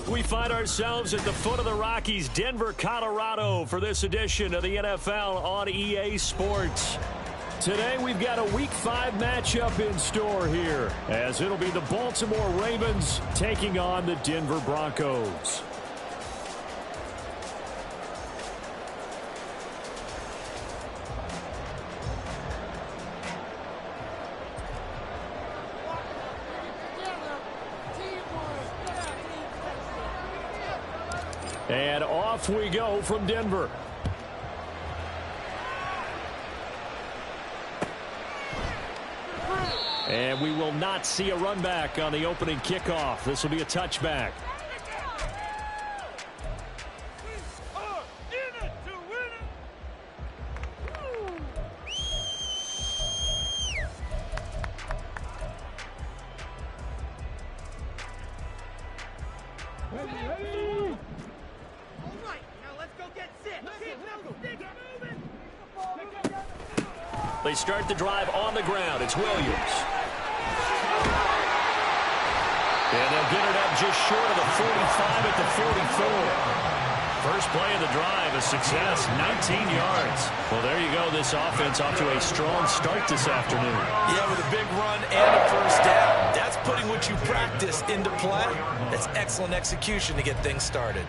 We find ourselves at the foot of the Rockies, Denver, Colorado, for this edition of the NFL on EA Sports. Today, we've got a Week 5 matchup in store here, as it'll be the Baltimore Ravens taking on the Denver Broncos. And off we go from Denver. And we will not see a run back on the opening kickoff. This will be a touchback. They start the drive on the ground. It's Williams. And they'll get it up just short of the 45 at the 44. First play of the drive, a success, 19 yards. Well, there you go. This offense off to a strong start this afternoon. Yeah, with a big run and a first down. That's putting what you practice into play. That's excellent execution to get things started.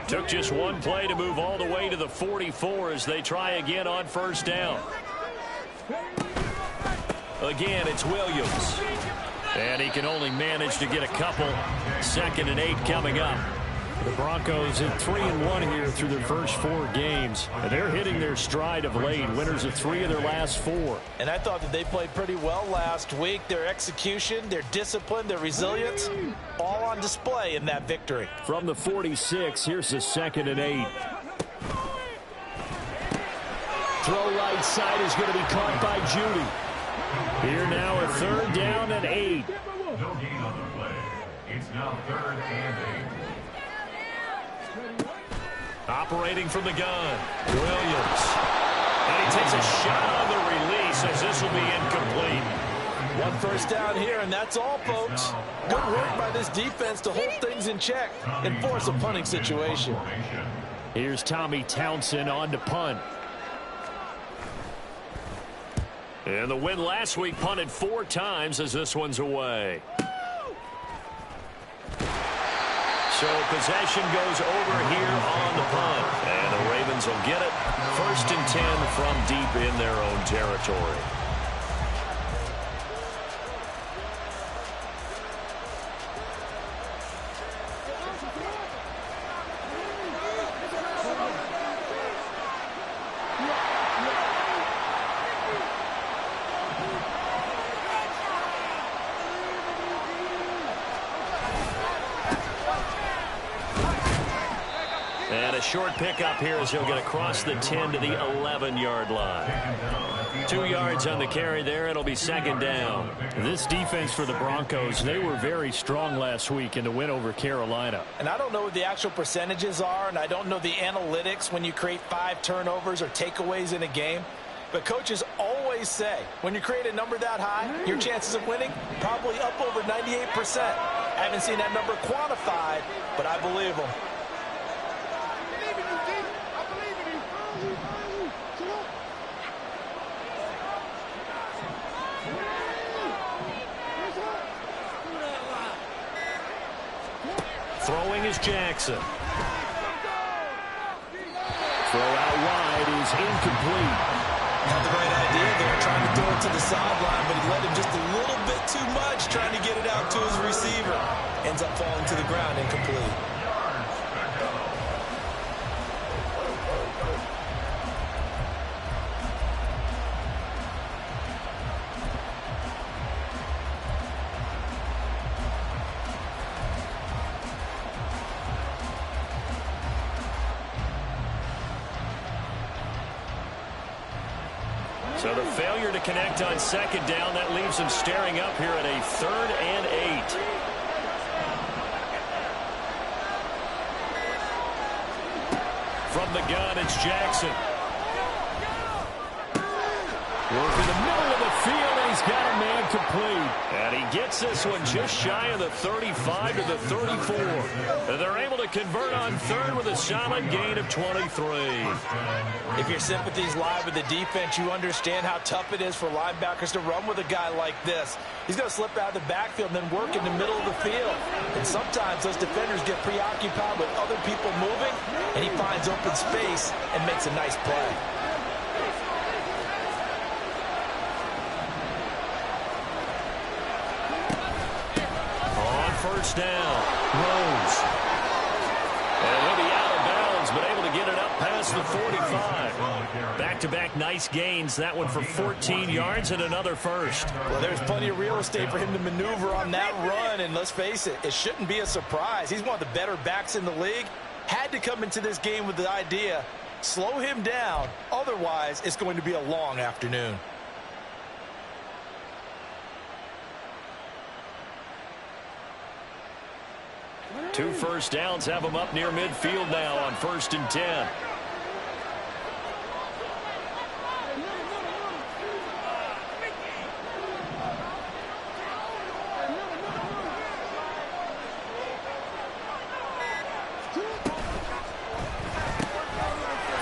Took just one play to move all the way to the 44 as they try again on first down. Again, it's Williams. And he can only manage to get a couple. 2nd and 8 coming up. The Broncos in 3-1 here through their first 4 games. And they're hitting their stride of late. Winners of 3 of their last 4. And I thought that they played pretty well last week. Their execution, their discipline, their resilience, all on display in that victory. From the 46, here's the 2nd and 8. Throw right side is going to be caught by Judy. Here now a 3rd down and 8. No gain on the play. It's now 3rd and 8. Operating from the gun, Williams. And he takes a shot on the release as this will be incomplete. One first down here, and that's all, folks. Good work by this defense to hold things in check and force a punting situation. Here's Tommy Townsend on to punt. And the win last week punted 4 times as this one's away. So possession goes over here on the punt. And the Ravens will get it. 1st and 10 from deep in their own territory. Short pickup here as he'll get across the 10 to the 11-yard line. 2 yards on the carry there. It'll be 2nd down. This defense for the Broncos, they were very strong last week in the win over Carolina. And I don't know what the actual percentages are, and I don't know the analytics when you create 5 turnovers or takeaways in a game. But coaches always say, when you create a number that high, your chances of winning probably up over 98%. I haven't seen that number quantified, but I believe them. Throwing is Jackson. Throw out wide is incomplete. Had the right idea there, trying to throw it to the sideline, but he let him just a little bit too much, trying to get it out to his receiver. Ends up falling to the ground, incomplete. So the failure to connect on 2nd down, that leaves him staring up here at a 3rd and 8. From the gun, it's Jackson. Working the middle of the field, and he's got a man complete. And he gets this one just shy of the 35 to the 34. And they're able to convert on third with a solid gain of 23. If your sympathies lie with the defense, you understand how tough it is for linebackers to run with a guy like this. He's going to slip out of the backfield and then work in the middle of the field. And sometimes those defenders get preoccupied with other people moving, and he finds open space and makes a nice play. First down, Rose. And he'll be out of bounds, but able to get it up past the 45. Back-to-back nice gains. That one for 14 yards and another first. Well, there's plenty of real estate for him to maneuver on that run, and let's face it, it shouldn't be a surprise. He's one of the better backs in the league. Had to come into this game with the idea, slow him down, otherwise it's going to be a long afternoon. Two first downs have him up near midfield now on 1st and 10.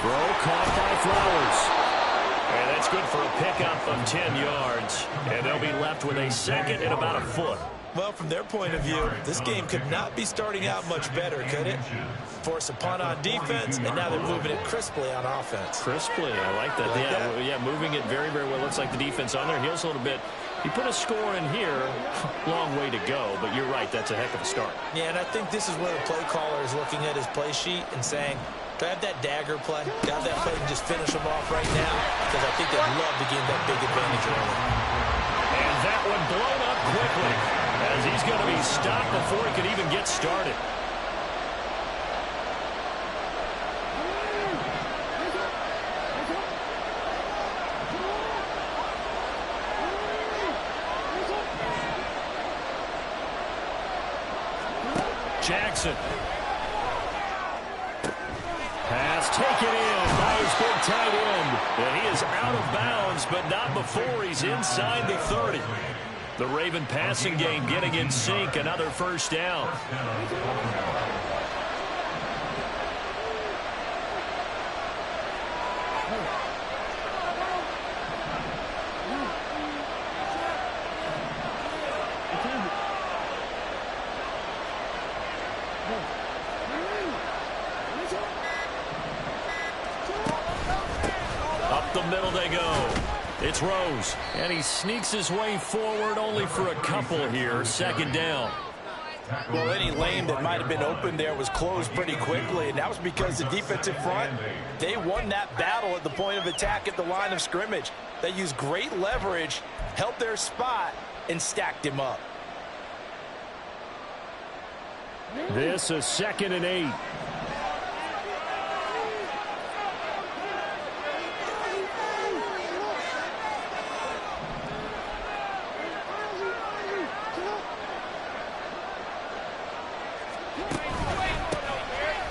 Throw caught by Flowers. And that's good for a pickup of 10 yards. And they'll be left with a second and about a foot. Well, from their point of view, this game could not be starting out much better, could it? Force a punt on defense, and now they're moving it crisply on offense. Crisply, I like that. Yeah, moving it very, very well. Looks like the defense on their heels a little bit. He put a score in here. Long way to go, but you're right. That's a heck of a start. Yeah, and I think this is where the play caller is looking at his play sheet and saying, do I have that dagger play? Do I have that play and just finish them off right now? Because I think they'd love to gain that big advantage early. And that one blown up quickly, as he's going to be stopped before he could even get started. Jackson. Pass taken in by his big tight end. And he is out of bounds, but not before he's inside the 30. The Raven passing game getting in sync. Another first down. Up the middle they go. It's Rose, and he sneaks his way forward only for a couple here. Second down. Well, any lane that might have been open there was closed pretty quickly, and that was because the defensive front, they won that battle at the point of attack at the line of scrimmage. They used great leverage, held their spot, and stacked him up. This is 2nd and 8.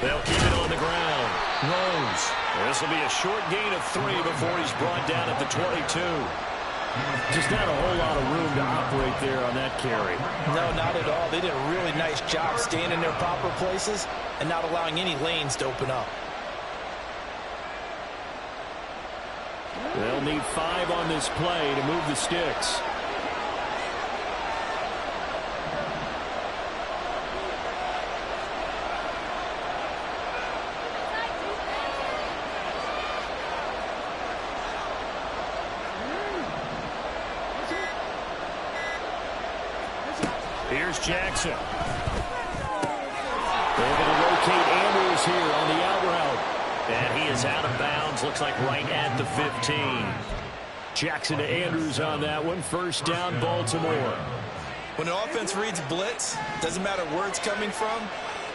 They'll keep it on the ground. Rose. This will be a short gain of 3 before he's brought down at the 22. Just not a whole lot of room to operate there on that carry. No, not at all. They did a really nice job staying in their proper places and not allowing any lanes to open up. They'll need 5 on this play to move the sticks. Here's Jackson. They're able to locate Andrews here on the out route. And he is out of bounds. Looks like right at the 15. Jackson to Andrews on that one. First down, Baltimore. When the offense reads blitz, doesn't matter where it's coming from,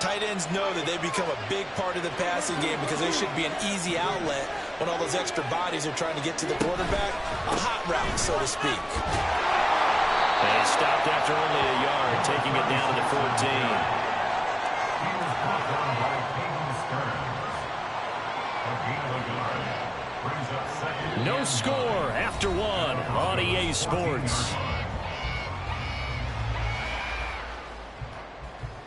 tight ends know that they become a big part of the passing game because they should be an easy outlet when all those extra bodies are trying to get to the quarterback. A hot route, so to speak. And he stopped after only a yard, taking it down to the 14. No no score after one on EA Sports.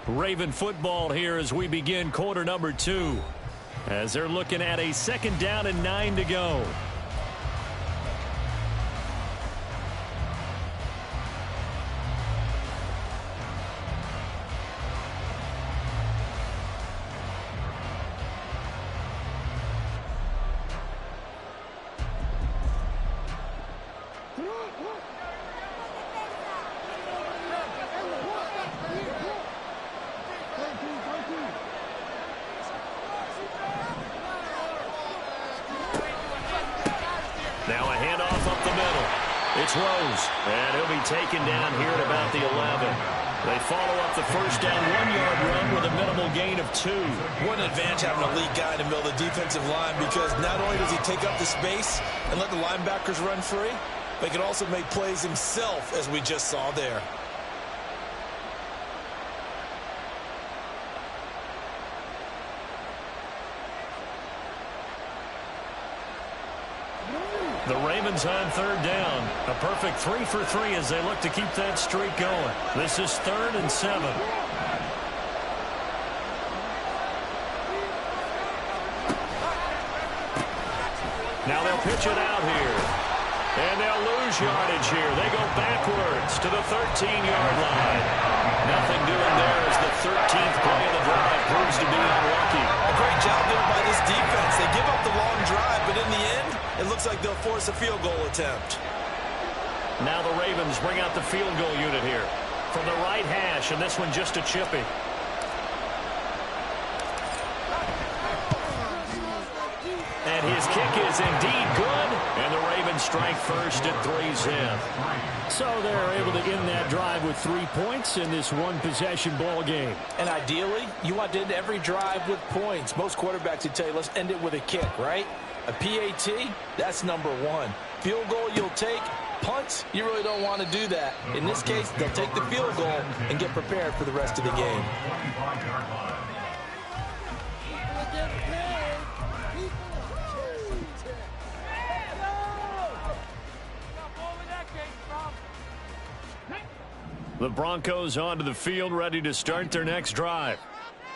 Raven football here as we begin quarter number 2. As they're looking at a 2nd down and 9 to go. Now a handoff up the middle. It's Rose, and he'll be taken down here at about the 11. They follow up the first down 1-yard run with a minimal gain of 2. What an advantage having an elite guy in the middle of the defensive line, because not only does he take up the space and let the linebackers run free, but he can also make plays himself, as we just saw there. The Ravens on 3rd down. A perfect 3 for 3 as they look to keep that streak going. This is 3rd and 7. Now they'll pitch it out here. And they'll lose yardage here. They go backwards to the 13-yard line. Nothing doing there as the 13th play of the drive proves to be unlucky. A great job there by this defense. They give up the long drive, but in the end, it looks like they'll force a field goal attempt. Now the Ravens bring out the field goal unit here from the right hash, and this one just a chippy. And his kick is indeed good, and the Ravens strike first at 3-zip. So they're able to end that drive with 3 points in this one-possession ball game. And ideally, you want to end every drive with points. Most quarterbacks would tell you, let's end it with a kick, right? A PAT, that's number 1. Field goal you'll take. Punts, you really don't want to do that. In this case, they'll take the field goal and get prepared for the rest of the game. The Broncos onto the field, ready to start their next drive.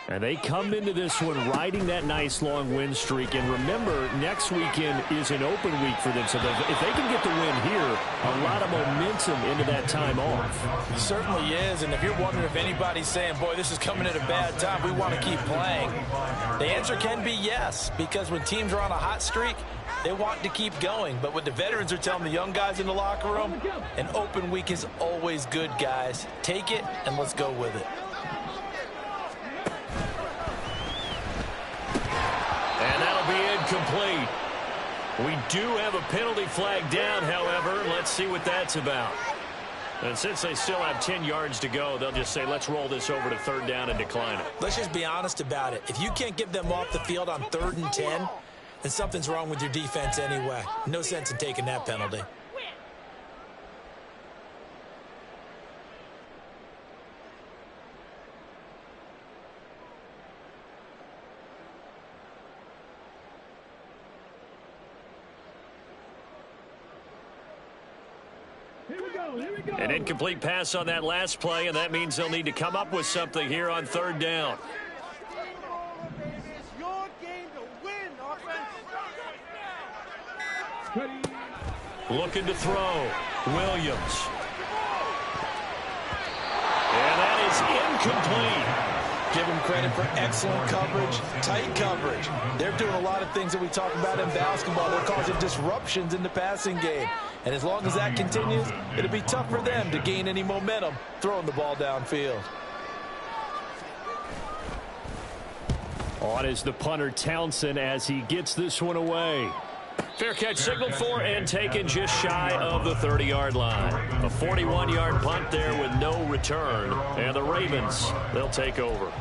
And they come into this one riding that nice long win streak. And remember, next weekend is an open week for them. So if they can get the win here, a lot of momentum into that time off. It certainly is. And if you're wondering if anybody's saying, boy, this is coming at a bad time, we want to keep playing, the answer can be yes. Because when teams are on a hot streak, they want to keep going. But what the veterans are telling the young guys in the locker room, an open week is always good, guys. Take it and let's go with it. And that'll be incomplete. We do have a penalty flag down, however. Let's see what that's about. And since they still have 10 yards to go, they'll just say, let's roll this over to 3rd down and decline it. Let's just be honest about it. If you can't get them off the field on 3rd and 10, then something's wrong with your defense anyway. No sense in taking that penalty. An incomplete pass on that last play, and that means they'll need to come up with something here on 3rd down. It's your game to win, offense. Looking to throw. Williams. And that is incomplete. Give them credit for excellent coverage, tight coverage. They're doing a lot of things that we talk about in basketball. They're causing disruptions in the passing game. And as long as that continues, it'll be tough for them to gain any momentum throwing the ball downfield. On is the punter Townsend as he gets this one away. Fair catch signaled for and taken just shy of the 30-yard line. A 41-yard punt there with no return. And the Ravens, they'll take over.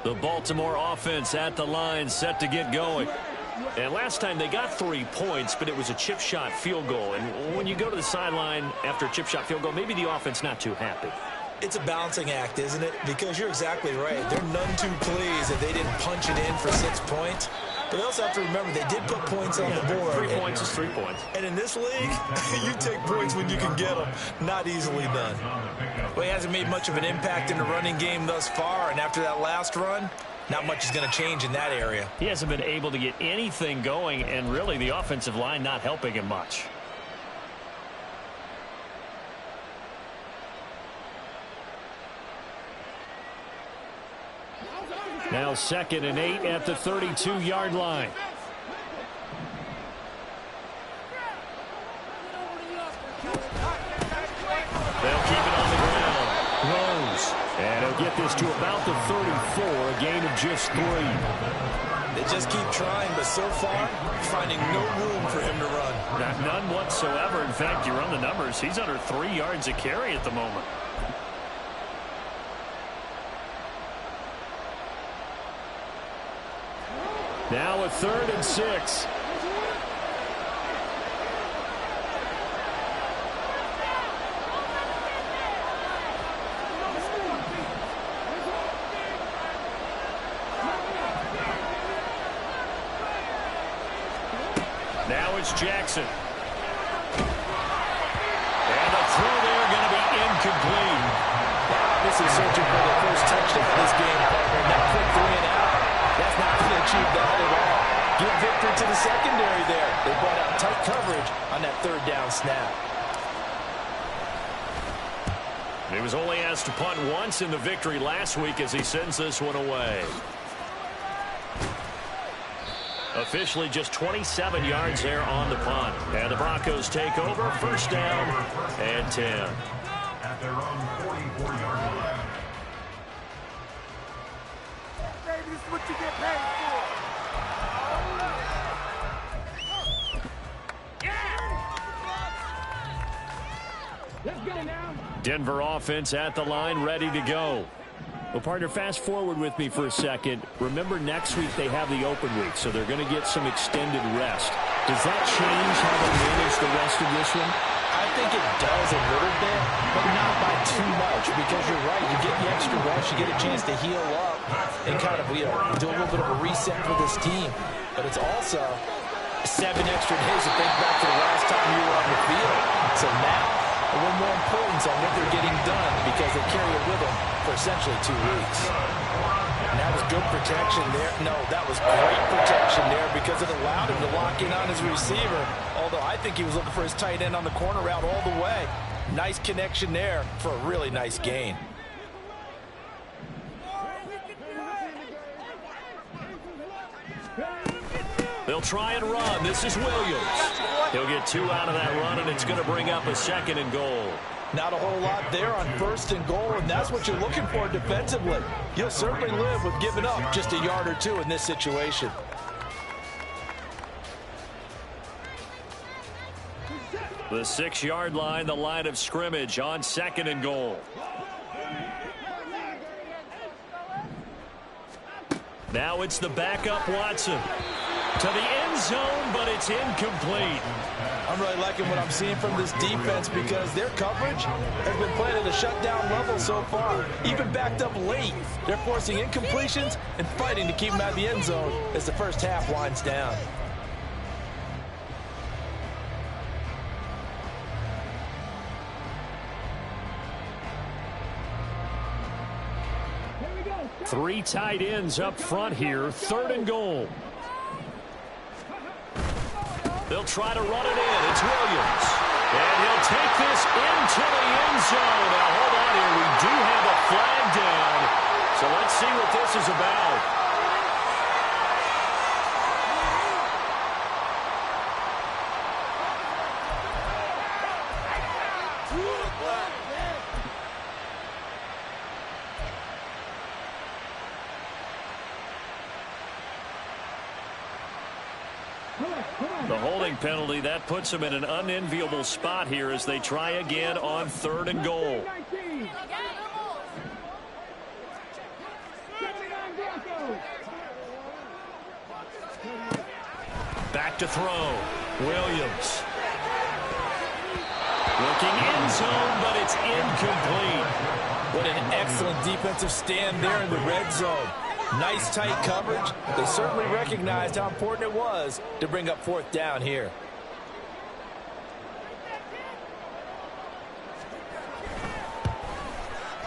The Baltimore offense at the line, set to get going. And last time they got 3 points, but it was a chip shot field goal. And when you go to the sideline after a chip shot field goal, maybe the offense not too happy. It's a balancing act, isn't it? Because you're exactly right. They're none too pleased that they didn't punch it in for 6 points. But they also have to remember they did put points on the board. 3 points is 3 points. And in this league, you take points when you can get them. Not easily done. Well, he hasn't made much of an impact in the running game thus far. And after that last run, not much is going to change in that area. He hasn't been able to get anything going, and really the offensive line not helping him much. Now 2nd and 8 at the 32-yard line. They'll keep it on the ground. Rose. And he'll get this to about the 34, a gain of just 3. They just keep trying, but so far, finding no room for him to run. None whatsoever. In fact, you run the numbers. He's under 3 yards a carry at the moment. Now a 3rd and 6. Now it's Jackson. And the throw there going to be incomplete. This is searching for the first touchdown of this game, partner. That quick 3 and out. That's not going to achieve that at all. Give victory to the secondary there. They brought out tight coverage on that 3rd down snap. He was only asked to punt once in the victory last week as he sends this one away. Officially just 27 yards there on the punt. And the Broncos take over. 1st down and 10. At their own 44-yard line. Baby, this is what you get paid for. Let's go now. Denver offense at the line, ready to go. Well, partner, fast forward with me for a second. Remember, next week they have the open week, so they're going to get some extended rest. Does that change how they manage the rest of this one? I think it does a little bit, but not by too much, because you're right. You get the extra rest, you get a chance to heal up and kind of, do a little bit of a reset for this team. But it's also 7 extra days to think back to the last time you were on the field. So now, a little more importance on what they're getting done, because they carry it with them for essentially 2 weeks. And that was good protection there. No, that was great protection there, because it allowed him to lock in on his receiver. Although I think he was looking for his tight end on the corner route all the way. Nice connection there for a really nice gain. They'll try and run. This is Williams. He'll get 2 out of that run, and it's going to bring up a 2nd and goal. Not a whole lot there on 1st and goal, and that's what you're looking for defensively. You'll certainly live with giving up just a yard or 2 in this situation. The 6-yard line, the line of scrimmage on 2nd and goal. Now it's the backup Watson. To the end zone, but it's incomplete. I'm really liking what I'm seeing from this defense, because their coverage has been playing at a shutdown level so far. Even backed up late, they're forcing incompletions and fighting to keep them out of the end zone as the first half winds down. Three tight ends up front here. 3rd and goal. They'll try to run it in. It's Williams. And he'll take this into the end zone. Now, hold on here. We do have a flag down. So let's see what this is about. The holding penalty, that puts them in an unenviable spot here as they try again on 3rd and goal. Back to throw. Williams. Looking end zone, but it's incomplete. What an excellent defensive stand there in the red zone. Nice tight coverage. They certainly recognized how important it was to bring up fourth down here.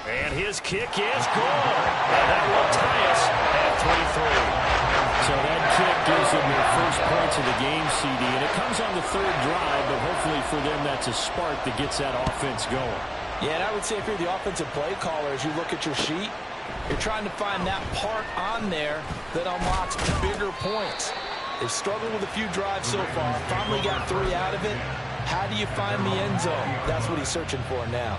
And his kick is good. And that will tie us at 3-3. So that kick gives them their first points of the game, CD. And it comes on the third drive, but hopefully for them that's a spark that gets that offense going. Yeah, and I would say if you're the offensive play caller, as you look at your sheet, you're trying to find that part on there that unlocks bigger points. They've struggled with a few drives so far. Finally got 3 out of it. How do you find the end zone? That's what he's searching for now.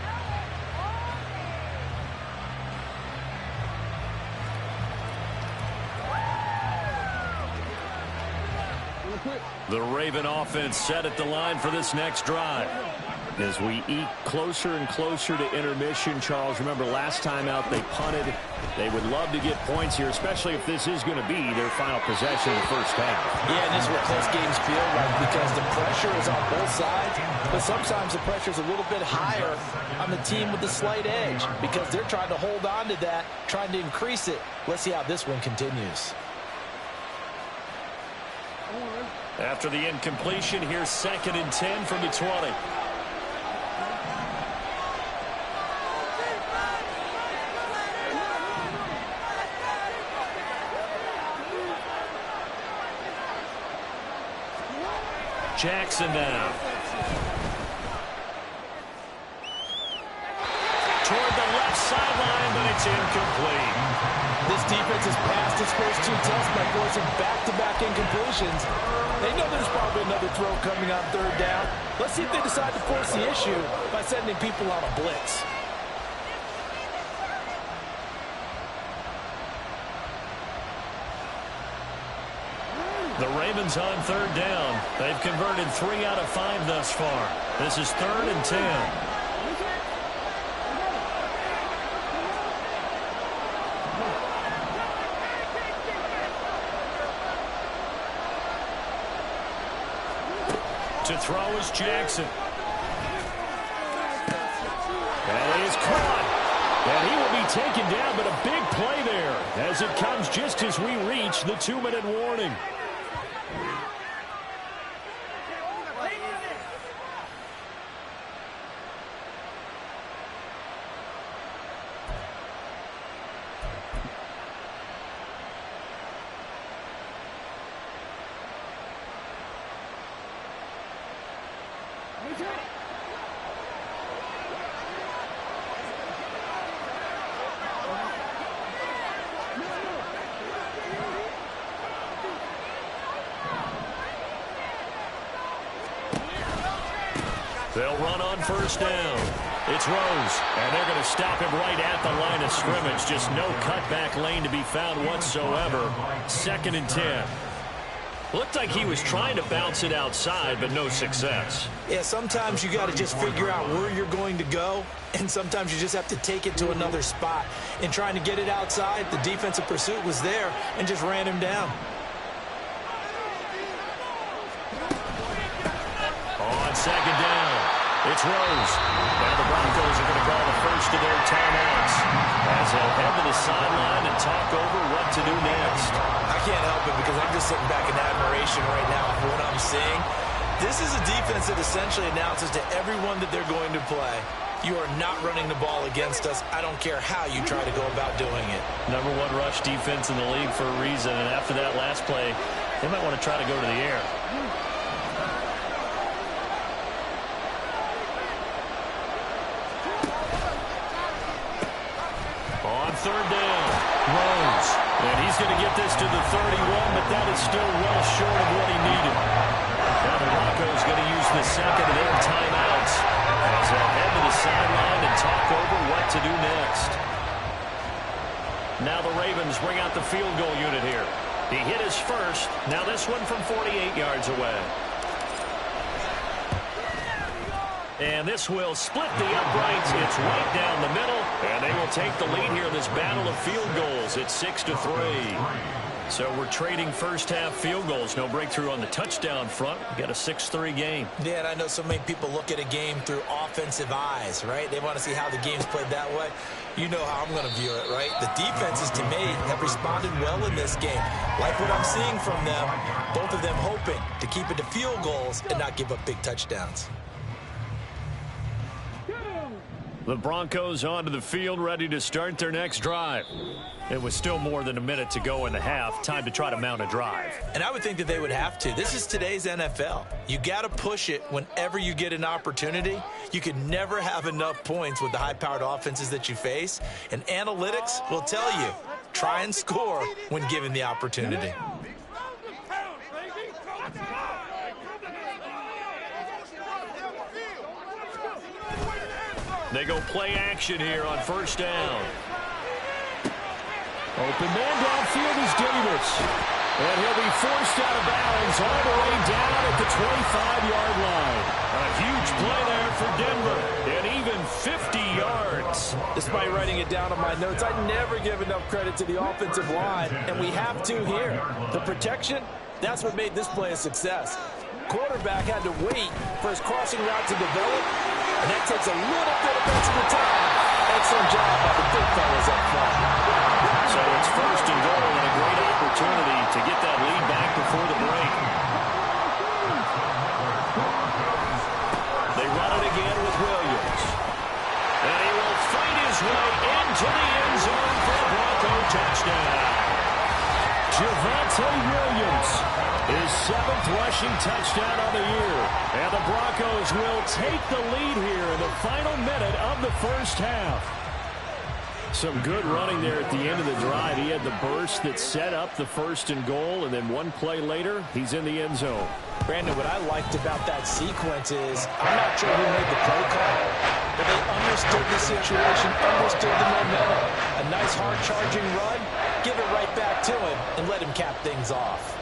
The Raven offense set at the line for this next drive. As we eke closer and closer to intermission, Charles, remember last time out they punted. They would love to get points here, especially if this is going to be their final possession in the first half. Yeah, and this is what close games feel like because the pressure is on both sides, but sometimes the pressure is a little bit higher on the team with the slight edge because they're trying to hold on to that, trying to increase it. Let's see how this one continues. After the incompletion, here's 2nd and 10 from the 20. Jackson now. Toward the left sideline, but it's incomplete. This defense has passed its first 2 tests by forcing back-to-back incompletions. They know there's probably another throw coming on 3rd down. Let's see if they decide to force the issue by sending people on a blitz. The Ravens on 3rd down. They've converted 3 out of 5 thus far. This is 3rd and 10. To throw is Jackson. That is caught. And he will be taken down, but a big play there as it comes just as we reach the 2-minute warning. They'll run on 1st down. It's Rose, and they're going to stop him right at the line of scrimmage. Just no cutback lane to be found whatsoever. 2nd and 10. Looked like he was trying to bounce it outside, but no success. Yeah, sometimes you got to just figure out where you're going to go, and sometimes you just have to take it to another spot. In trying to get it outside, the defensive pursuit was there and just ran him down. On 2nd down, it's Rose. Now the Broncos are going to call the first of their timeouts as they'll head to the sideline and talk over what to do next. I can't help it because I'm just sitting back in admiration right now for what I'm seeing. This is a defense that essentially announces to everyone that they're going to play, you are not running the ball against us. I don't care how you try to go about doing it. #1 rush defense in the league for a reason, and after that last play, they might want to try to go to the air. On 3rd down, Rose. And he's going to get this to the 31, but that is still well short of what he needed. Now the Broncos going to use the 2nd and 8 timeouts as they'll head to the sideline and talk over what to do next. Now the Ravens bring out the field goal unit here. He hit his first. Now this one from 48 yards away. And this will split the uprights. It's right down the middle. And they will take the lead here in this battle of field goals. It's 6-3. So we're trading first-half field goals. No breakthrough on the touchdown front. We got a 6-3 game. Yeah, and I know so many people look at a game through offensive eyes, right? They want to see how the game's played that way. You know how I'm going to view it, right? The defenses, to me, have responded well in this game. Like what I'm seeing from them, both of them hoping to keep it to field goals and not give up big touchdowns. The Broncos onto the field, ready to start their next drive. It was still more than a minute to go in the half. Time to try to mount a drive. And I would think that they would have to. This is today's NFL. You got to push it whenever you get an opportunity. You can never have enough points with the high-powered offenses that you face. And analytics will tell you, try and score when given the opportunity. They go play action here on first down. Open man downfield is Davis. And he'll be forced out of bounds all the way down at the 25-yard line. A huge play there for Denver. And even 50 yards. Despite writing it down on my notes, I never give enough credit to the offensive line. And we have to here. The protection, that's what made this play a success. Quarterback had to wait for his crossing route to develop. And that takes a little bit of extra time. Excellent job by the big fellas up front. So it's first and goal and a great opportunity to get that lead back before the break. They run it again with Williams. And he will fight his way into the end zone for a Bronco touchdown. Javonte Williams, his 7th rushing touchdown on the year. And the Broncos will take the lead here in the final minute of the first half. Some good running there at the end of the drive. He had the burst that set up the first and goal, and then one play later, he's in the end zone. Brandon, what I liked about that sequence is, I'm not sure who made the play call, but they understood the situation, understood the momentum. A nice hard-charging run, give it right back to him, and let him cap things off.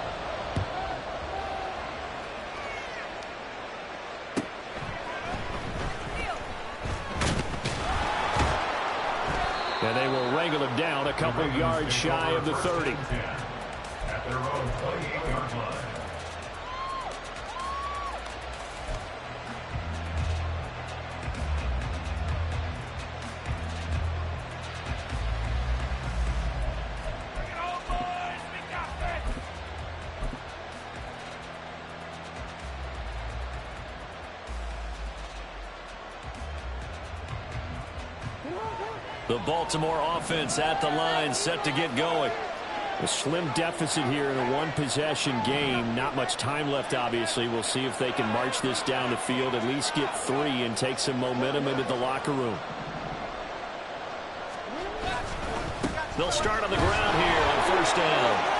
And they will wrangle him down a couple yards shy of the 30. At their own 28-yard line. The Baltimore offense at the line, set to get going. A slim deficit here in a one-possession game. Not much time left, obviously. We'll see if they can march this down the field, at least get 3, and take some momentum into the locker room. They'll start on the ground here on first down.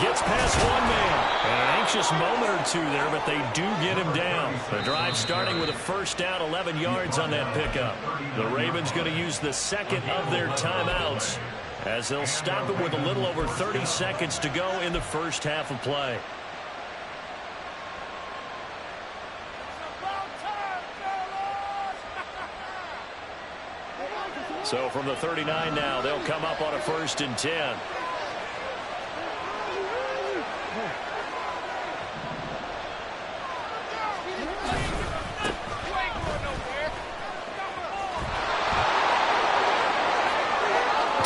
Gets past one man. An anxious moment or two there, but they do get him down. The drive starting with a first down, 11 yards on that pickup. The Ravens going to use the second of their timeouts as they'll stop it with a little over 30 seconds to go in the first half of play. So from the 39 now, they'll come up on a 1st and 10.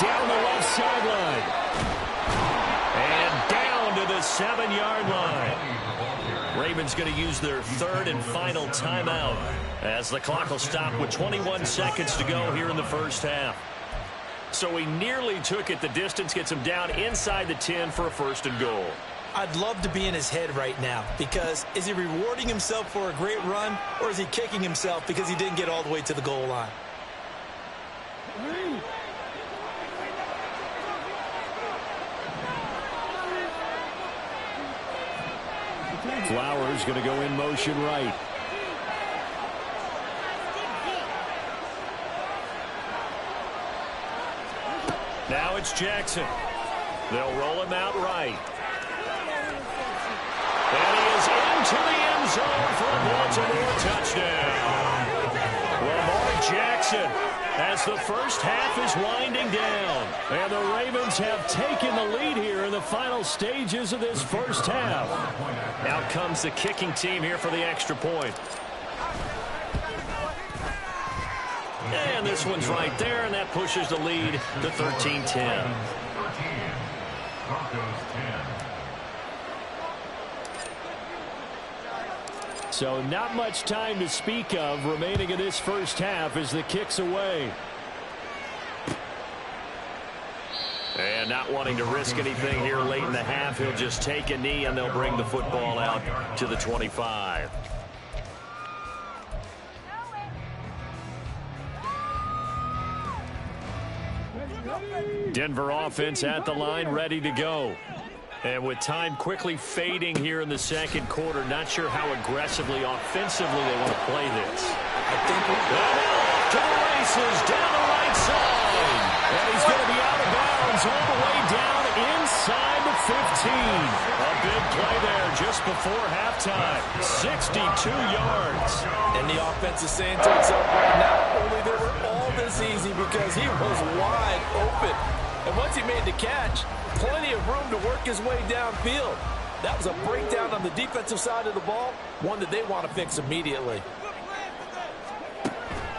Down the left sideline. And down to the 7-yard line. Ravens going to use their 3rd and final timeout as the clock will stop with 21 seconds to go here in the first half. So he nearly took it the distance, gets him down inside the 10 for a 1st and goal. I'd love to be in his head right now, because is he rewarding himself for a great run, or is he kicking himself because he didn't get all the way to the goal line? Flowers going to go in motion right. Now it's Jackson. They'll roll him out right. And he is into the end zone for a Baltimore touchdown. Lamar Jackson as the first half is winding down. And the Ravens have taken the lead here in the final stages of this first half. Out comes the kicking team here for the extra point. And this one's right there, and that pushes the lead to 13-10. Broncos 10. So not much time to speak of remaining in this first half as the kick's away. And not wanting to risk anything here late in the half, he'll just take a knee and they'll bring the football out to the 25. Denver offense at the line, ready to go. And with time quickly fading here in the second quarter, not sure how aggressively, offensively they want to play this. I think off to the races, down the right side. And he's going to be out of bounds all the way down inside the 15. A big play there just before halftime. 62 yards. And the offense is saying to itself right now, only they were all this easy because he was wide open. And once he made the catch, plenty of room to work his way downfield. That was a breakdown on the defensive side of the ball, one that they want to fix immediately.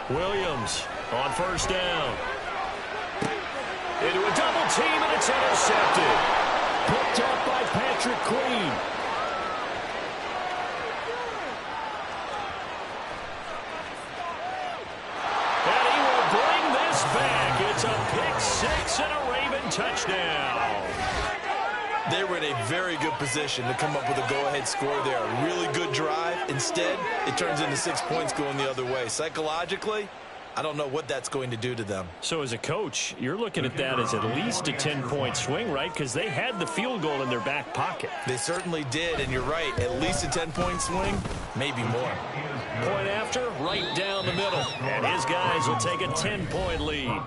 Williams on first down. Into a double team, and it's intercepted. Picked up by Patrick Queen. And he will bring this back. It's a pick six and a Raven touchdown. They were in a very good position to come up with a go-ahead score there. A really good drive. Instead, it turns into 6 points going the other way. Psychologically, I don't know what that's going to do to them. So as a coach, you're looking at that as at least a 10-point swing, right? Because they had the field goal in their back pocket. They certainly did, and you're right. At least a 10-point swing, maybe more. Point after, right down the middle. And his guys will take a 10-point lead.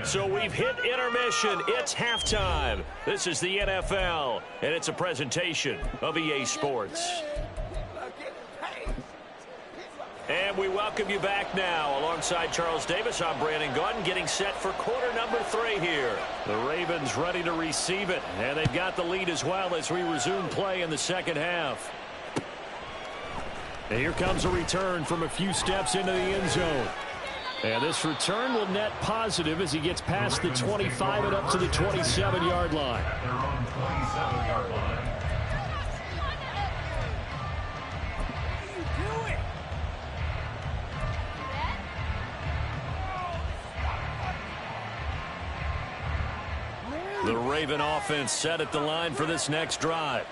So we've hit intermission. It's halftime. This is the NFL, and it's a presentation of EA Sports. And we welcome you back now. Alongside Charles Davis, I'm Brandon Gordon, getting set for quarter number 3 here. The Ravens ready to receive it, and they've got the lead as well as we resume play in the second half. And here comes a return from a few steps into the end zone. And this return will net positive as he gets past the 25 and up to the 27-yard line. At their own 27-yard line. The Raven offense set at the line for this next drive.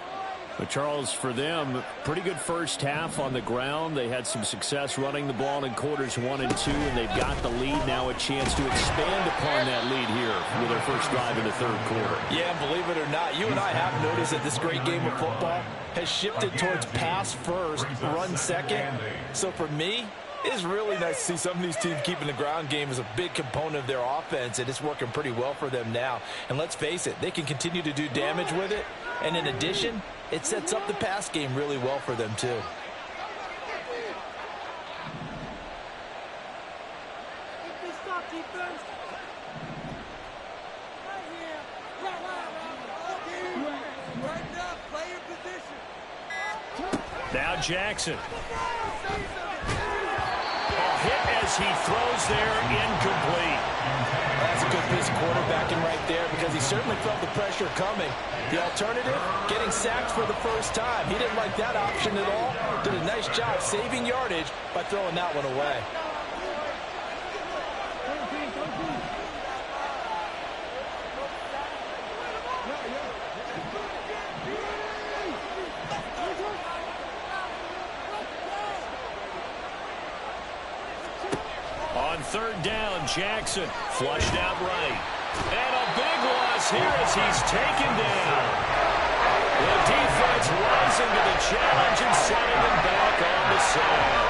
But Charles, for them, pretty good first half on the ground. They had some success running the ball in quarters 1 and 2, and they've got the lead now, a chance to expand upon that lead here with their first drive in the third quarter. Yeah, and believe it or not, you and I have noticed that this great game of football has shifted towards pass first, run second. So for me, it's really nice to see some of these teams keeping the ground game as a big component of their offense, and it's working pretty well for them now. And let's face it, they can continue to do damage with it. And in addition, it sets up the pass game really well for them, too. Now Jackson. A hit as he throws there, incomplete. That's a good piece of quarterbacking right there because he certainly felt the pressure coming. The alternative, getting sacked for the first time. He didn't like that option at all. Did a nice job saving yardage by throwing that one away. On third down, Jackson flushed out right. And a big loss here as he's taken down. The defense rising to the challenge and sending him back on the side.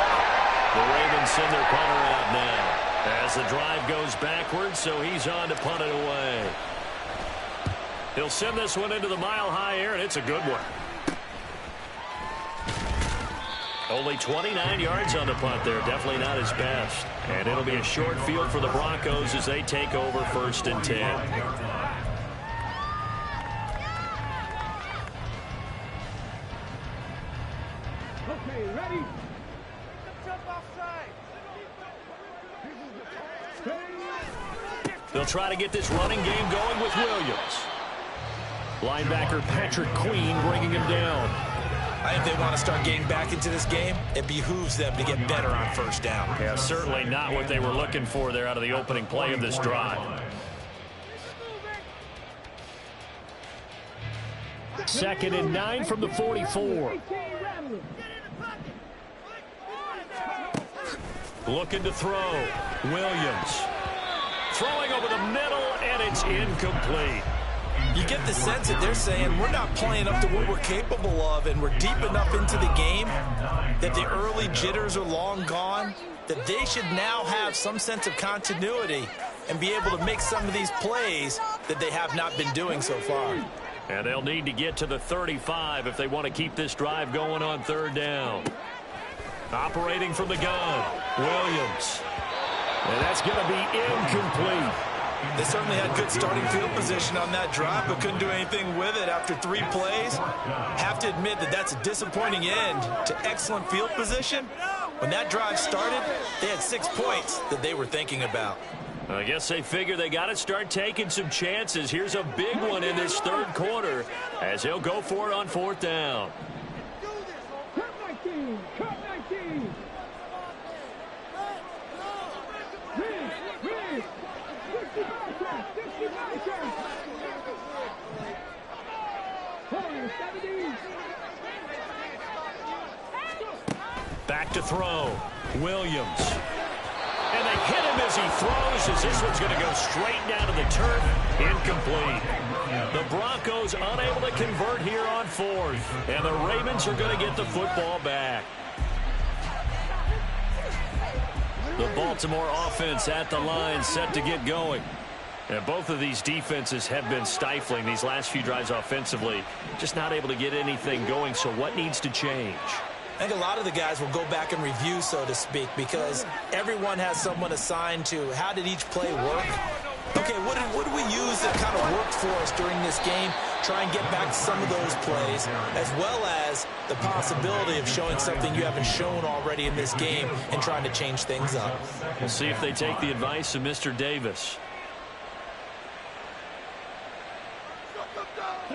The Ravens send their punter out now as the drive goes backwards, so he's on to punt it away. He'll send this one into the mile-high air, and it's a good one. Only 29 yards on the punt there. Definitely not his best. And it'll be a short field for the Broncos as they take over 1st and 10. Okay, ready? They'll try to get this running game going with Williams. Linebacker Patrick Queen bringing him down. I think they want to start getting back into this game. It behooves them to get better on 1st down. Yeah, certainly not what they were looking for there out of the opening play of this drive. 2nd and 9 from the 44. Looking to throw. Williams. Throwing over the middle, and it's incomplete. You get the sense that they're saying we're not playing up to what we're capable of, and we're deep enough into the game that the early jitters are long gone, that they should now have some sense of continuity and be able to make some of these plays that they have not been doing so far. And they'll need to get to the 35 if they want to keep this drive going on 3rd down. Operating from the gun, Williams. And that's going to be incomplete. They certainly had good starting field position on that drive, but couldn't do anything with it after 3 plays. Have to admit that that's a disappointing end to excellent field position. When that drive started, they had 6 points that they were thinking about. I guess they figure they got to start taking some chances. Here's a big one in this 3rd quarter as he'll go for it on 4th down. Cut 19! Cut 19! Back to throw. Williams. And they hit him as he throws, as this one's going to go straight down to the turf. Incomplete. The Broncos unable to convert here on 4th. And the Ravens are going to get the football back. The Baltimore offense at the line, set to get going. And both of these defenses have been stifling these last few drives offensively. Just not able to get anything going, so what needs to change? I think a lot of the guys will go back and review, so to speak, because everyone has someone assigned to how did each play work. Okay, what did we use that kind of worked for us during this game? Try and get back to some of those plays, as well as the possibility of showing something you haven't shown already in this game and trying to change things up. We'll see if they take the advice of Mr. Davis.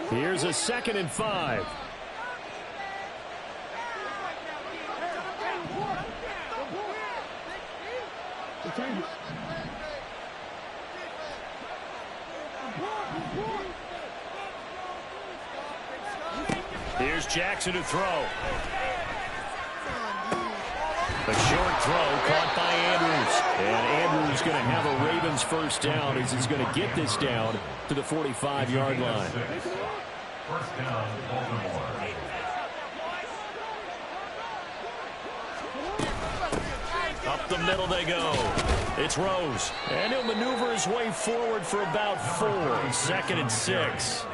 Here's a 2nd and 5. Here's Jackson to throw. A short throw caught by Andrews. And Andrews going to have a Ravens 1st down as he's going to get this down to the 45-yard line. 1st down, Baltimore. Up the middle they go. It's Rose. And he'll maneuver his way forward for about 4. 2nd and 6.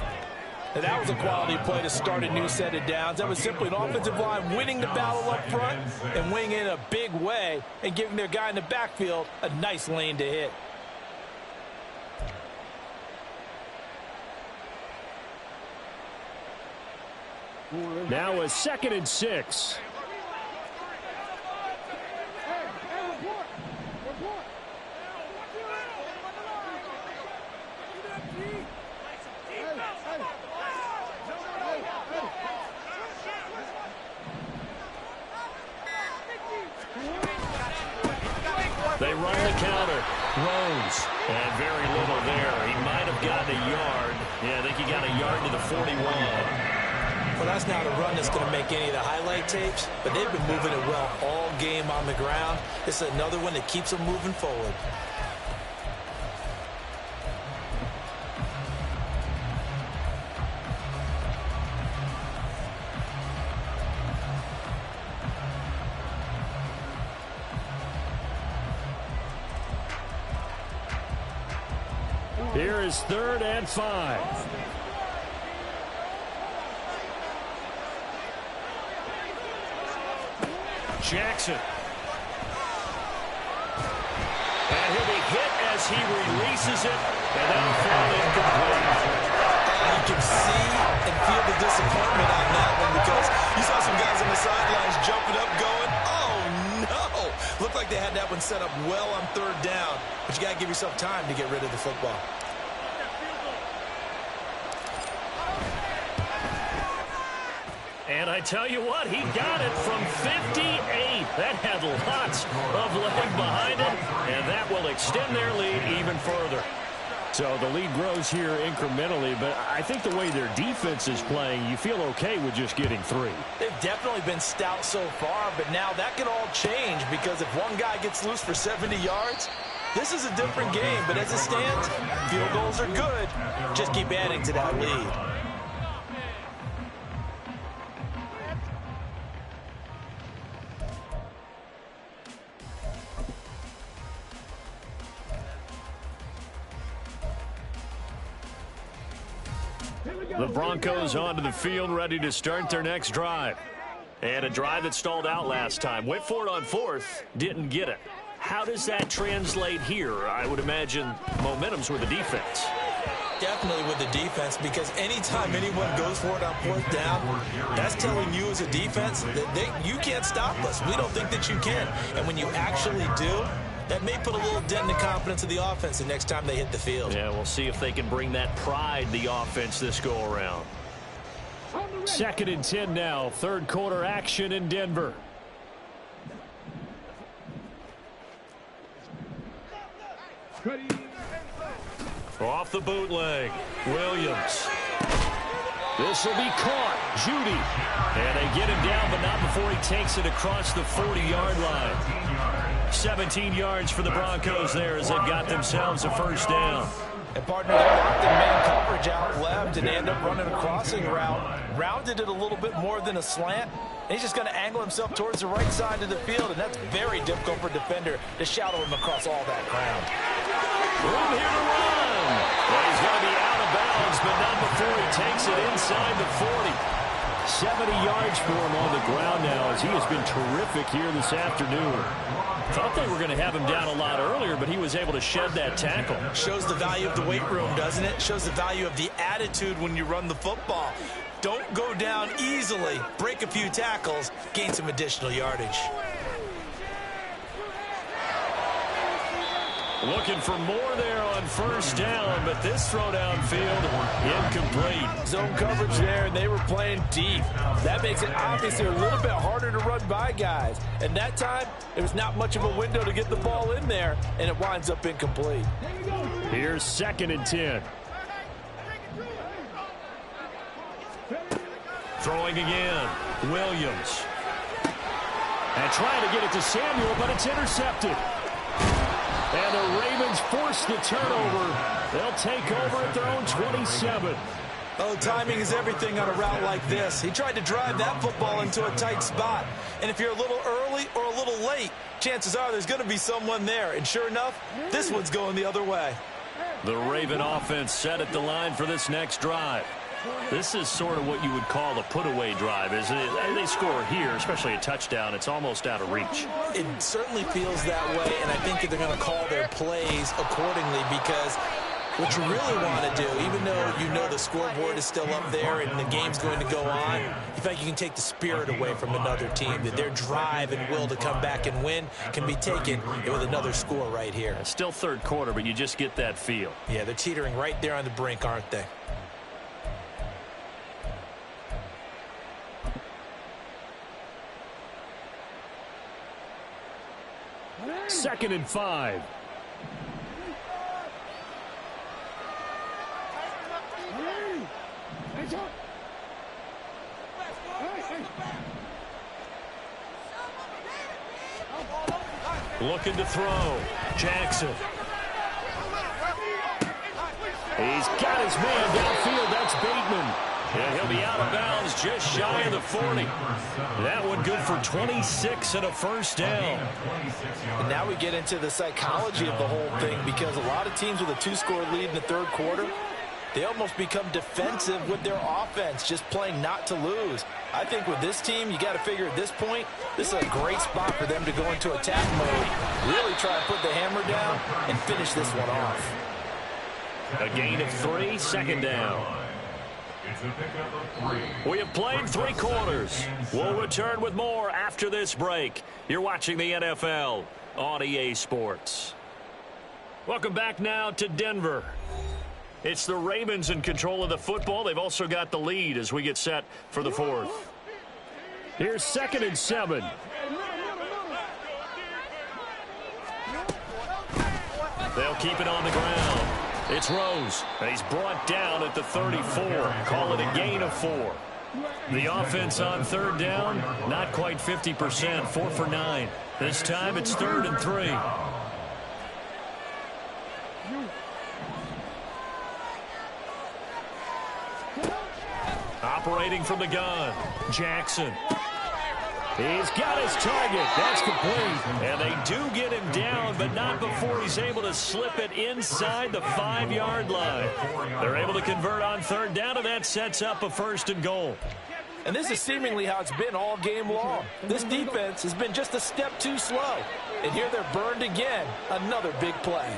And that was a quality play to start a new set of downs. That was simply an offensive line winning the battle up front and winning in a big way and giving their guy in the backfield a nice lane to hit. Now a 2nd and 6. They run the counter. Rose. And very little there. He might have gotten a yard. Yeah, I think he got a yard to the 41. Well, that's not a run that's going to make any of the highlight tapes, but they've been moving it well all game on the ground. It's another one that keeps them moving forward. Here is 3rd and 5. Jackson. And he'll be hit as he releases it, and that'll fall incomplete. You can see and feel the disappointment on that one because you saw some guys on the sidelines jumping up going, oh, no. Looked like they had that one set up well on third down, but you got to give yourself time to get rid of the football. And I tell you what, he got it from 58. That had lots of leg behind it, and that will extend their lead even further. So the lead grows here incrementally, but I think the way their defense is playing, you feel okay with just getting 3. They've definitely been stout so far, but now that can all change because if one guy gets loose for 70 yards, this is a different game. But as it stands, field goals are good. Just keep adding to that lead. The Broncos onto the field, ready to start their next drive. And a drive that stalled out last time. Went for it on 4th, didn't get it. How does that translate here? I would imagine momentum's with the defense. Definitely with the defense, because anytime anyone goes for it on 4th down, that's telling you as a defense that you can't stop us. We don't think that you can. And when you actually do, that may put a little dent in the confidence of the offense the next time they hit the field. Yeah, we'll see if they can bring that pride, the offense, this go-around. 2nd and 10 now. 3rd quarter action in Denver. Off the bootleg. Williams. This will be caught. Judy. And they get him down, but not before he takes it across the 40-yard line. 17 yards for the Broncos there as they've got themselves a first down. And partner, they locked in man coverage out left and they end up running a crossing route. Rounded it a little bit more than a slant. And he's just going to angle himself towards the right side of the field, and that's very difficult for a defender to shadow him across all that ground. Room here to run. Well, he's going to be out of bounds, but not before he takes it inside the 40. 70 yards for him on the ground now as he has been terrific here this afternoon. Thought they were going to have him down a lot earlier, but he was able to shed that tackle. Shows the value of the weight room, doesn't it? Shows the value of the attitude when you run the football. Don't go down easily. Break a few tackles. Gain some additional yardage. Looking for more there on first down, but this throw downfield incomplete. Zone coverage there, and they were playing deep. That makes it obviously a little bit harder to run by guys. And that time, there was not much of a window to get the ball in there, and it winds up incomplete. Here's 2nd and 10. Throwing again. Williams. And trying to get it to Samuel, but it's intercepted. And the Ravens force the turnover. They'll take over at their own 27. Oh, timing is everything on a route like this. He tried to drive that football into a tight spot. And if you're a little early or a little late, chances are there's going to be someone there. And sure enough, this one's going the other way. The Raven offense set at the line for this next drive. This is sort of what you would call a put-away drive, isn't it? They score here, especially a touchdown. It's almost out of reach. It certainly feels that way, and I think that they're going to call their plays accordingly because what you really want to do, even though you know the scoreboard is still up there and the game's going to go on, you think you can take the spirit away from another team, that their drive and will to come back and win can be taken with another score right here. It's still 3rd quarter, but you just get that feel. Yeah, they're teetering right there on the brink, aren't they? Second and 5. Looking to throw. Jackson. He's got his man downfield. That's Bateman. And he'll be out of bounds just shy of the 40. That one good for 26 and a first down. And now we get into the psychology of the whole thing because a lot of teams with a 2-score lead in the 3rd quarter, they almost become defensive with their offense, just playing not to lose. I think with this team, you got to figure at this point, this is a great spot for them to go into attack mode, really try and put the hammer down and finish this one off. A gain of 3, 2nd down. We have played 3 quarters. We'll return with more after this break. You're watching the NFL on EA Sports. Welcome back now to Denver. It's the Ravens in control of the football. They've also got the lead as we get set for the 4th. Here's 2nd and 7. They'll keep it on the ground. It's Rose, and he's brought down at the 34. Call it a gain of 4. The offense on 3rd down, not quite 50%, 4 for 9. This time it's 3rd and 3. Operating from the gun, Jackson. He's got his target. That's complete. And they do get him down, but not before he's able to slip it inside the 5-yard line. They're able to convert on 3rd down, and that sets up a 1st and goal. And this is seemingly how it's been all game long. This defense has been just a step too slow. And here they're burned again. Another big play.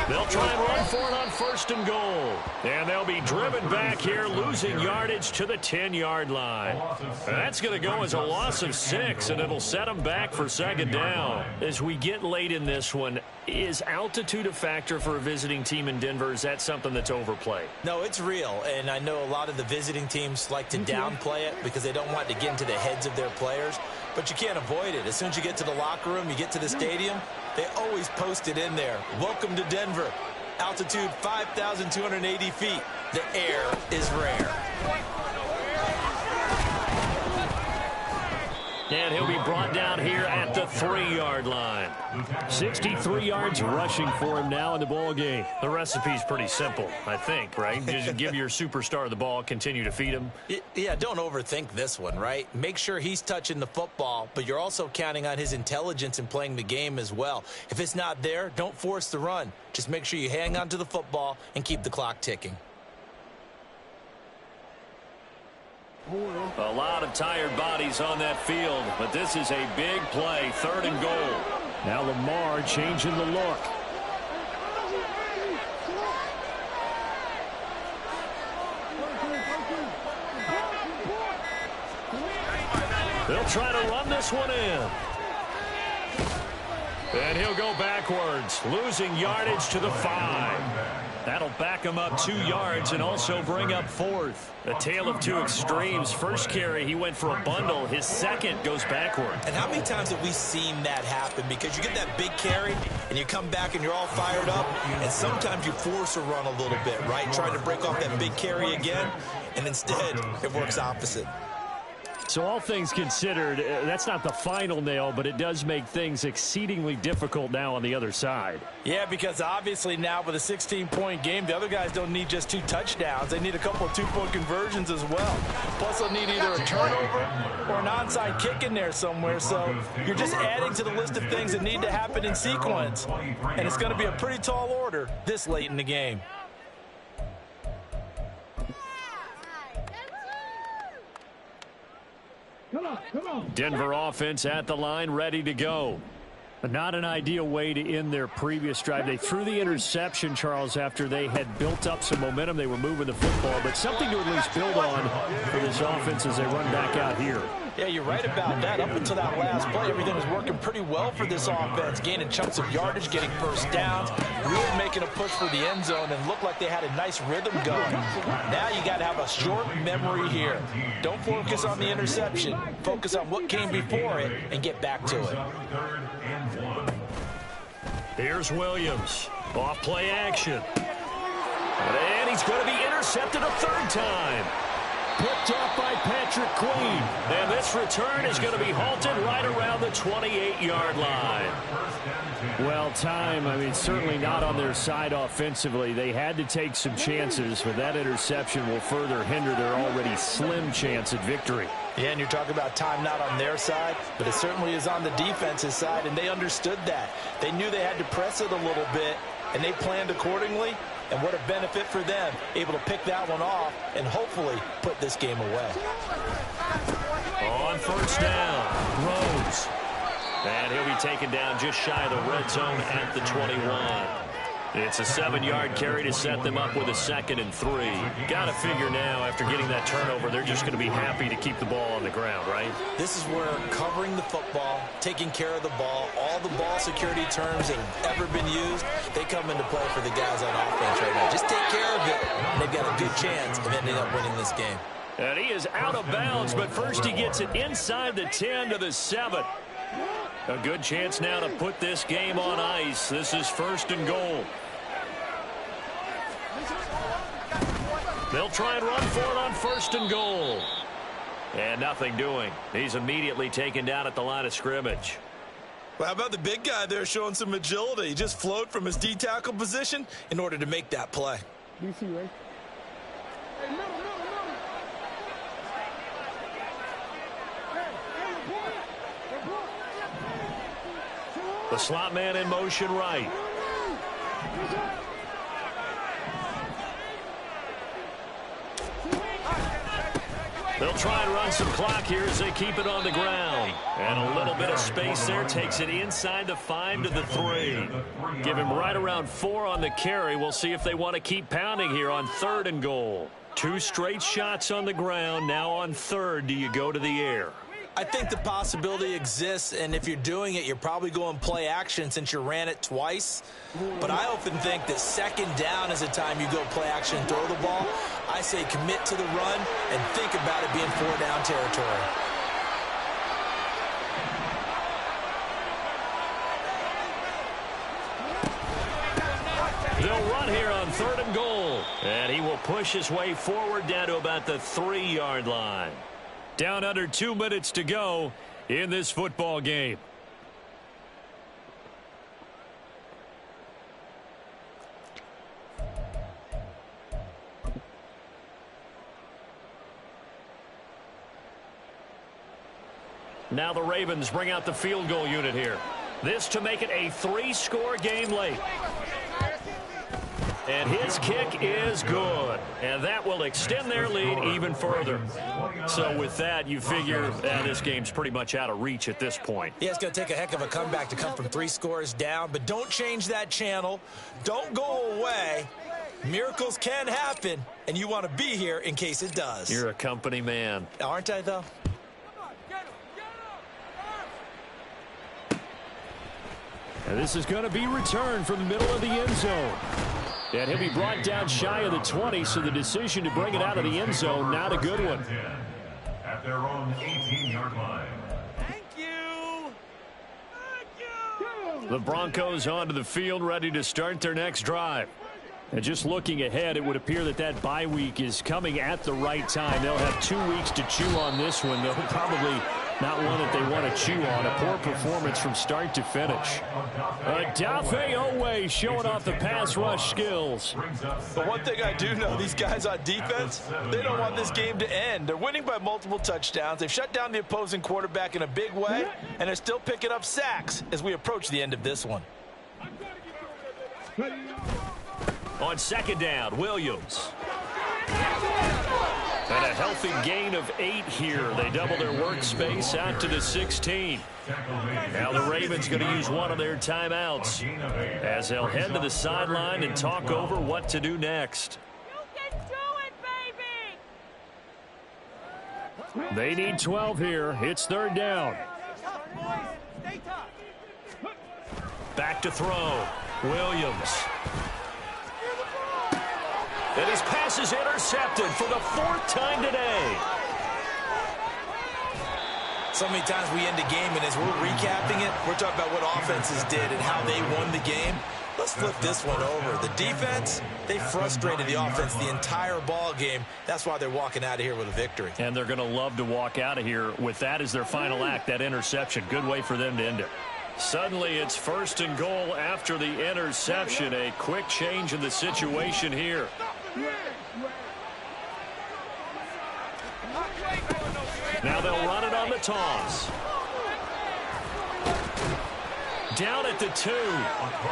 They'll try and run for it on 1st and goal. And they'll be driven back here, losing yardage to the 10-yard line. That's going to go as a loss of 6, and it'll set them back for 2nd down. As we get late in this one, is altitude a factor for a visiting team in Denver? Is that something that's overplayed? No, it's real, and I know a lot of the visiting teams like to downplay it because they don't want to get into the heads of their players, but you can't avoid it. As soon as you get to the locker room, you get to the stadium, they always post it in there. Welcome to Denver. Altitude 5,280 feet. The air is rare. And he'll be brought down here at the 3-yard line. 63 yards rushing for him now in the ball game. The recipe's pretty simple, I think, right? Just give your superstar the ball, continue to feed him. Yeah, don't overthink this one, right? Make sure he's touching the football, but you're also counting on his intelligence in playing the game as well. If it's not there, don't force the run. Just make sure you hang on to the football and keep the clock ticking. A lot of tired bodies on that field, but this is a big play, 3rd and goal. Now Lamar changing the look. They'll try to run this one in. And he'll go backwards, losing yardage to the 5. That'll back him up 2 yards and also bring up 4th. A tale of 2 extremes. First carry, he went for a bundle. His second goes backward. And how many times have we seen that happen? Because you get that big carry, and you come back and you're all fired up, and sometimes you force a run a little bit, right? Trying to break off that big carry again, and instead it works opposite. So all things considered, that's not the final nail, but it does make things exceedingly difficult now on the other side. Yeah, because obviously now with a 16-point game, the other guys don't need just 2 touchdowns. They need a couple of 2-point conversions as well. Plus, they'll need either a turnover or an onside kick in there somewhere. So you're just adding to the list of things that need to happen in sequence. And it's going to be a pretty tall order this late in the game. Come on. Denver offense at the line, ready to go. Not an ideal way to end their previous drive. They threw the interception, Charles, after they had built up some momentum. They were moving the football, but something to at least build on for this offense as they run back out here. Yeah, you're right about that. Up until that last play, everything was working pretty well for this offense, gaining chunks of yardage, getting first downs, really making a push for the end zone, and looked like they had a nice rhythm going. Now you got to have a short memory here. Don't focus on the interception. Focus on what came before it and get back to it. Here's Williams. Off play action. And he's going to be intercepted a 3rd time. Picked off by Patrick Queen. And this return is going to be halted right around the 28-yard line. Well, time, certainly not on their side offensively. They had to take some chances, but that interception will further hinder their already slim chance at victory. Yeah, and you're talking about time not on their side, but it certainly is on the defense's side, and they understood that. They knew they had to press it a little bit, and they planned accordingly. And what a benefit for them, able to pick that one off and hopefully put this game away. On first down, Rose. And he'll be taken down just shy of the red zone at the 21. It's a 7-yard carry to set them up with a 2nd and 3. Got to figure now, after getting that turnover, they're just going to be happy to keep the ball on the ground, right? This is where covering the football, taking care of the ball, all the ball security terms that have ever been used, they come into play for the guys on offense right now. Just take care of it, and they've got a good chance of ending up winning this game. And he is out of bounds, but first he gets it inside the 10 to the 7. A good chance now to put this game on ice. This is 1st and goal. They'll try and run for it on 1st and goal. And nothing doing. He's immediately taken down at the line of scrimmage. Well, how about the big guy there showing some agility? He just flowed from his D-tackle position in order to make that play. DC, right? Hey, no. The slot man in motion right. They'll try and run some clock here as they keep it on the ground. And a little bit of space there takes it inside the 5 to the 3. Give him right around 4 on the carry. We'll see if they want to keep pounding here on 3rd and goal. 2 straight shots on the ground. Now on 3rd, do you go to the air? I think the possibility exists, and if you're doing it, you're probably going play action since you ran it twice. But I often think that 2nd down is the time you go play action and throw the ball. I say commit to the run and think about it being 4-down territory. They'll run here on 3rd and goal. And he will push his way forward down to about the 3-yard line. Down under 2 minutes to go in this football game. Now the Ravens bring out the field goal unit here. This to make it a 3-score game late. And his kick is good. And that will extend their lead even further. So with that, you figure this game's pretty much out of reach at this point. Yeah, it's going to take a heck of a comeback to come from 3 scores down. But don't change that channel. Don't go away. Miracles can happen. And you want to be here in case it does. You're a company man. Aren't I, though? And this is going to be returned from the middle of the end zone. And he'll be brought down shy of the 20, so the decision to bring it out of the end zone, not a good one. At their own 18-yard line. Thank you. Thank you. The Broncos onto the field, ready to start their next drive. And just looking ahead, it would appear that that bye week is coming at the right time. They'll have 2 weeks to chew on this one, though probably not one that they want to chew on. A poor performance from start to finish. Owe showing off the pass rush skills. But one thing I do know, these guys on defense, they don't want this game to end. They're winning by multiple touchdowns. They've shut down the opposing quarterback in a big way, and they're still picking up sacks as we approach the end of this one. On 2nd down, Williams. And a healthy gain of 8 here. They double their workspace out to the 16. Now the Ravens going to use one of their timeouts as they'll head to the sideline and talk over what to do next. You can do it, baby! They need 12 here. It's 3rd down. Back to throw. Williams. And his pass is intercepted for the 4th time today. So many times we end a game, and as we're recapping it, we're talking about what offenses did and how they won the game. Let's flip this one over. The defense, they frustrated the offense the entire ball game. That's why they're walking out of here with a victory. And they're going to love to walk out of here with that as their final act, that interception. Good way for them to end it. Suddenly it's 1st and goal after the interception. A quick change in the situation here. Now they'll on the toss. Down at the 2.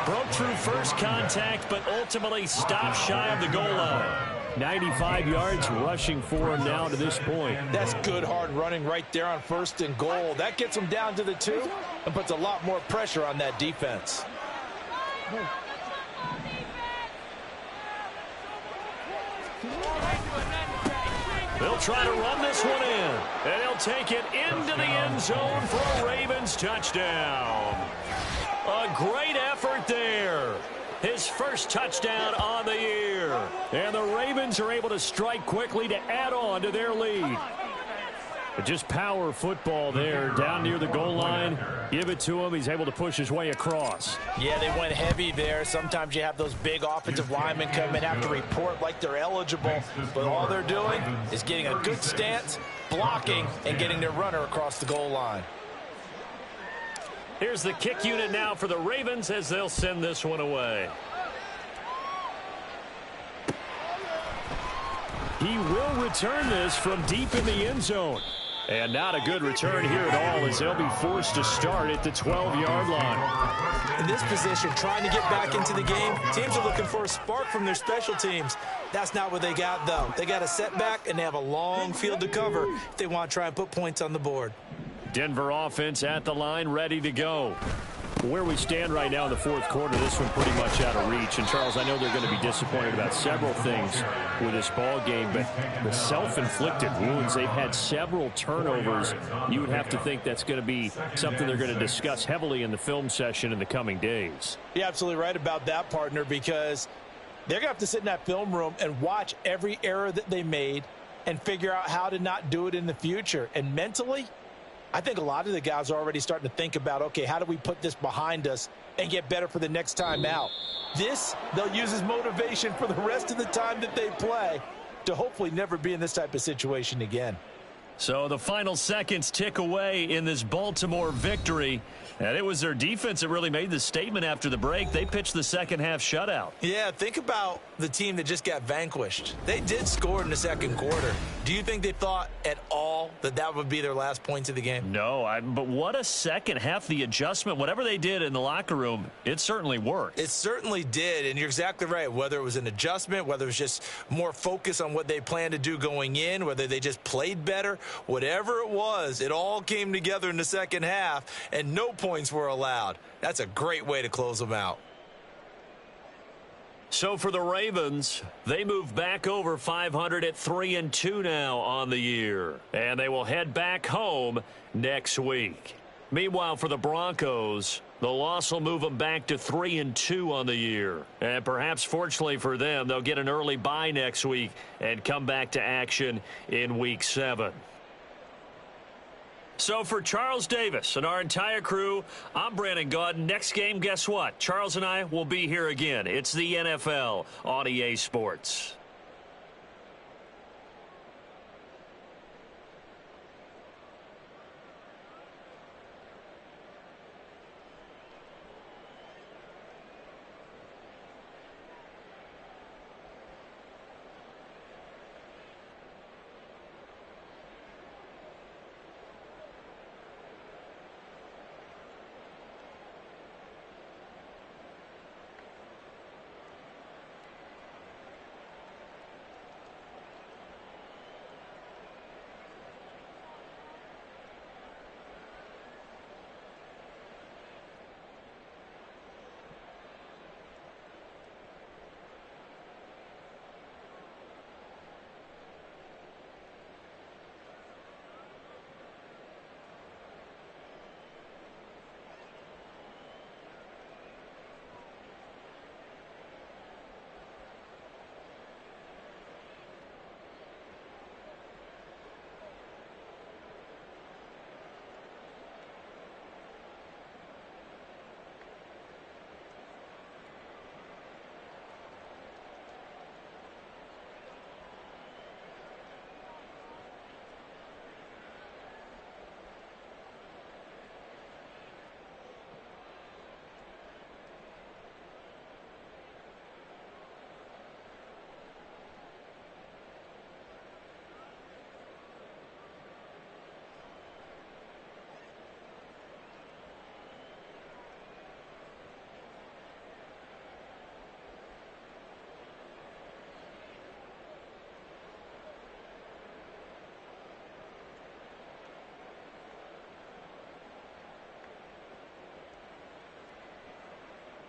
Broke through first contact, but ultimately stopped shy of the goal line. 95 yards rushing for him now to this point. That's good hard running right there on 1st and goal. That gets him down to the 2 and puts a lot more pressure on that defense. They'll try to run this one in, and he'll take it into the end zone for a Ravens touchdown. A great effort there. His first touchdown on the year. And the Ravens are able to strike quickly to add on to their lead. But just power football there down near the goal line. Give it to him. He's able to push his way across. Yeah, they went heavy there. Sometimes you have those big offensive linemen come and have to report like they're eligible. But all they're doing is getting a good stance, blocking, and getting their runner across the goal line. Here's the kick unit now for the Ravens as they'll send this one away. He will return this from deep in the end zone. And not a good return here at all as they'll be forced to start at the 12-yard line. In this position, trying to get back into the game, teams are looking for a spark from their special teams. That's not what they got, though. They got a setback, and they have a long field to cover if they want to try and put points on the board. Denver offense at the line, ready to go. Where we stand right now in the 4th quarter, this one pretty much out of reach. And, Charles, I know they're going to be disappointed about several things with this ball game, but the self-inflicted wounds, they've had several turnovers. You would have to think that's going to be something they're going to discuss heavily in the film session in the coming days. You're absolutely right about that, partner, because they're going to have to sit in that film room and watch every error that they made and figure out how to not do it in the future. And mentally, I think a lot of the guys are already starting to think about, okay, how do we put this behind us and get better for the next time out? This, they'll use as motivation for the rest of the time that they play to hopefully never be in this type of situation again. So the final seconds tick away in this Baltimore victory. And it was their defense that really made the statement after the break. They pitched the second half shutout. Yeah, think about the team that just got vanquished. They did score in the 2nd quarter. Do you think they thought at all that that would be their last points of the game? No, but what a second half. The adjustment, whatever they did in the locker room, it certainly worked. It certainly did, and you're exactly right. Whether it was an adjustment, whether it was just more focus on what they planned to do going in, whether they just played better, whatever it was, it all came together in the second half, and no points were allowed. That's a great way to close them out. So for the Ravens, they move back over 500 at 3-2 now on the year. And they will head back home next week. Meanwhile, for the Broncos, the loss will move them back to 3-2 on the year. And perhaps fortunately for them, they'll get an early bye next week and come back to action in Week 7. So for Charles Davis and our entire crew, I'm Brandon Gaudin. Next game, guess what? Charles and I will be here again. It's the NFL on EA Sports.